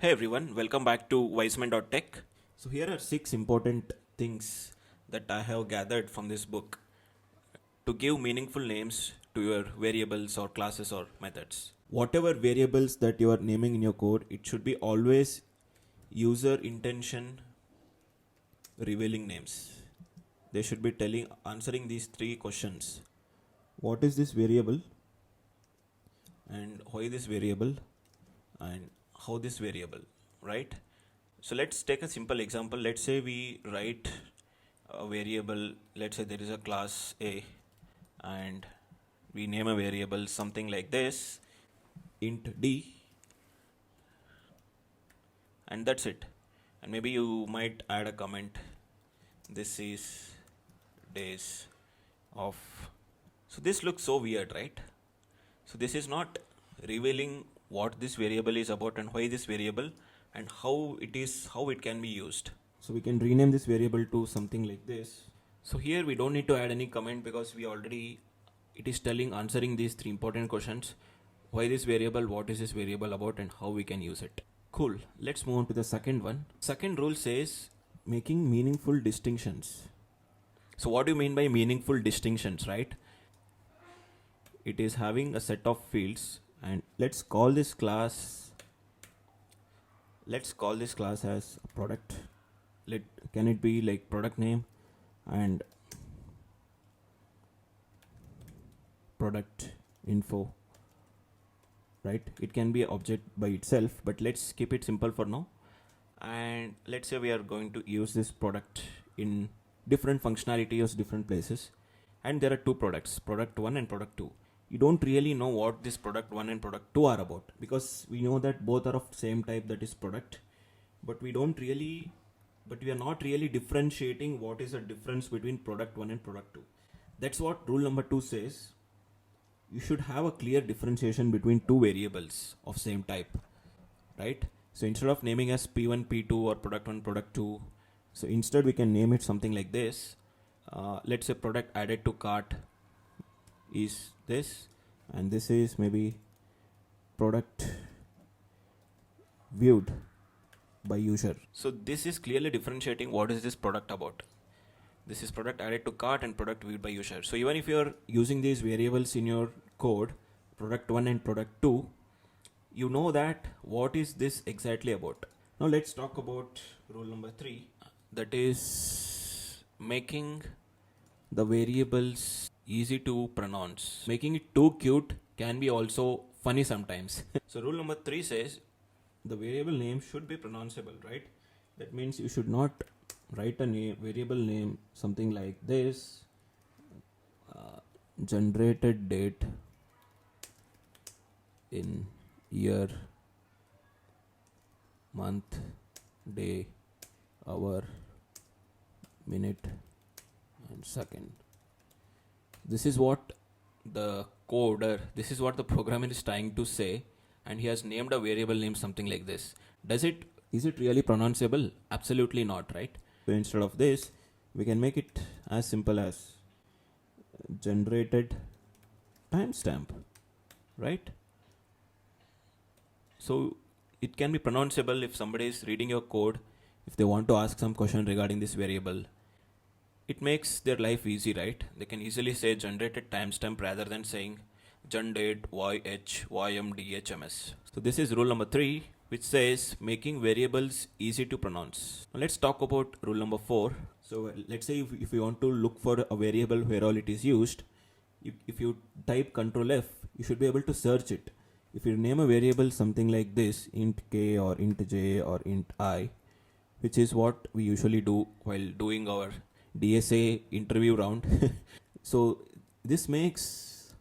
Hey everyone, welcome back to wiseman.tech. So here are 6 important things that I have gathered from this book to give meaningful names to your variables or classes or methods. Whatever variables that you are naming in your code, it should be always user intention revealing names. They should be answering these 3 questions. What is this variable? And why this variable? And how this variable, right? So let's take a simple example. Let's say we write a variable. Let's say there is a class A and we name a variable something like this, int d, and that's it. And maybe you might add a comment, this is days of. So this looks so weird, right? So this is not revealing what this variable is about and why this variable and how it can be used. So we can rename this variable to something like this. So here we don't need to add any comment because it is answering these 3 important questions. Why this variable, what is this variable about, and how we can use it. Cool. Let's move on to the second one. Second rule says making meaningful distinctions. So what do you mean by meaningful distinctions, right? It is having a set of fields, and let's call this class as product. Can it be like product name and product info, right? It can be an object by itself, but let's keep it simple for now. And let's say we are going to use this product in different functionalities, different places, and there are 2 products, product 1 and product 2. You don't really know what this product 1 and product 2 are about, because we know that both are of same type, that is product, but we are not really differentiating what is the difference between product 1 and product 2. That's what rule number 2 says. You should have a clear differentiation between 2 variables of same type, right? So instead of naming as P1, P2 or product 1, product 2, so instead we can name it something like this. Let's say product added to cart is this, and this is maybe product viewed by user. So this is clearly differentiating what is this product about. This is product added to cart and product viewed by user. So even if you're using these variables in your code, product 1 and product 2, you know that what is this exactly about. Now let's talk about rule number 3, that is making the variables easy to pronounce. Making it too cute can be also funny sometimes. So rule number 3 says the variable name should be pronounceable, right? That means you should not write a variable name something like this, generated date in year, month, day, hour, minute, and second. This is what the programmer is trying to say, and he has named a variable name something like this. Is it really pronounceable? Absolutely not, right? So instead of this, we can make it as simple as generated timestamp, right? So it can be pronounceable if somebody is reading your code, if they want to ask some question regarding this variable. It makes their life easy, right? They can easily say generated timestamp rather than saying gendate ymdhms. So this is rule number 3, which says making variables easy to pronounce. Now let's talk about rule number 4. So let's say if you want to look for a variable where all it is used, if you type Ctrl F, you should be able to search it. If you name a variable something like this, int k or int j or int I, which is what we usually do while doing our DSA interview round. So this makes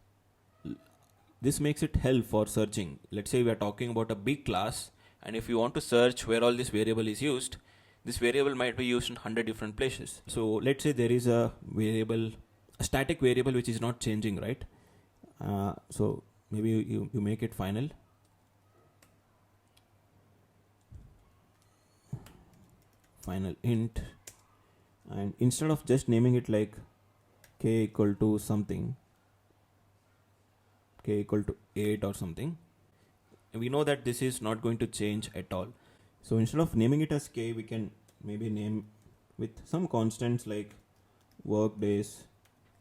it help for searching. Let's say we are talking about a big class, and if you want to search where all this variable is used, this variable might be used in 100 different places. So let's say there is a static variable which is not changing, right? So maybe you make it final. Final int, and instead of just naming it like k equal to something, k equal to 8 or something, we know that this is not going to change at all. So instead of naming it as k, we can maybe name with some constants like work days,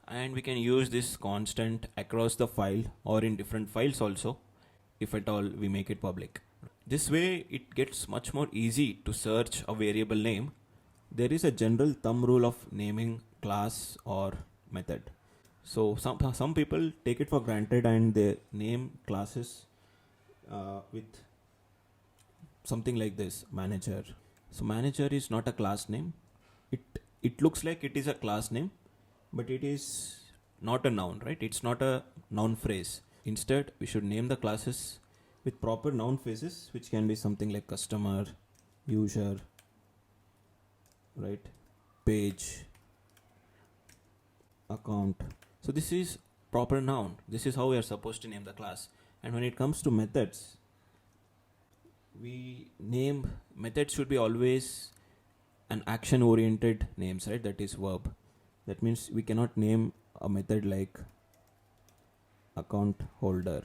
and we can use this constant across the file or in different files also, if at all we make it public. This way it gets much more easy to search a variable name. There is a general thumb rule of naming class or method. So some people take it for granted and they name classes with something like this, manager. So manager is not a class name. It looks like it is a class name, but it is not a noun, right? It's not a noun phrase. Instead, we should name the classes with proper noun phrases, which can be something like customer, user, right? Page, account. So this is proper noun. This is how we are supposed to name the class. And when it comes to methods, we name methods should be always an action oriented names, right? That is verb. That means we cannot name a method like account holder,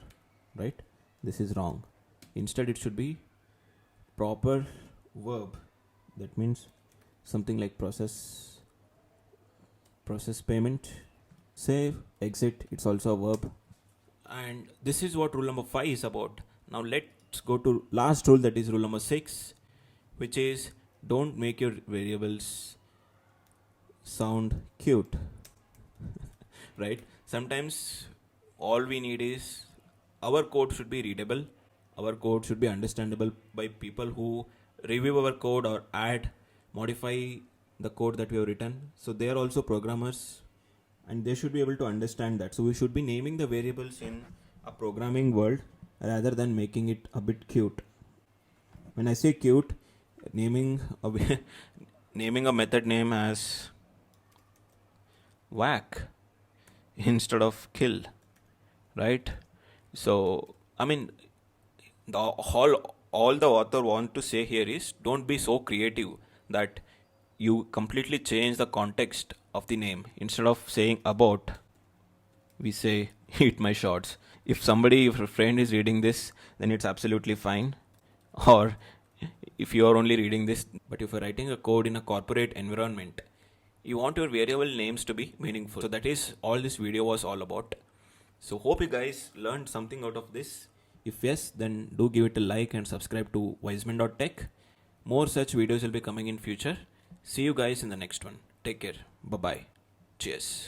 right? This is wrong. Instead it should be proper verb. That means something like process payment, save, exit. It's also a verb. And this is what rule number 5 is about. Now let's go to last rule, that is rule number 6, which is don't make your variables sound cute. Right? Sometimes all we need is our code should be readable. Our code should be understandable by people who review our code or add, modify the code that we have written. So they are also programmers and they should be able to understand that. So we should be naming the variables in a programming world rather than making it a bit cute. When I say cute, naming a method name as whack instead of kill, right? So I mean, all the author want to say here is don't be so creative that you completely change the context of the name. Instead of saying about, we say eat my shorts. If a friend is reading this, then it's absolutely fine. Or if you are only reading this, but if you're writing a code in a corporate environment, you want your variable names to be meaningful. So that is all this video was all about. So hope you guys learned something out of this. If yes, then do give it a like and subscribe to wiseman.tech. More such videos will be coming in future. See you guys in the next one. Take care. Bye bye. Cheers.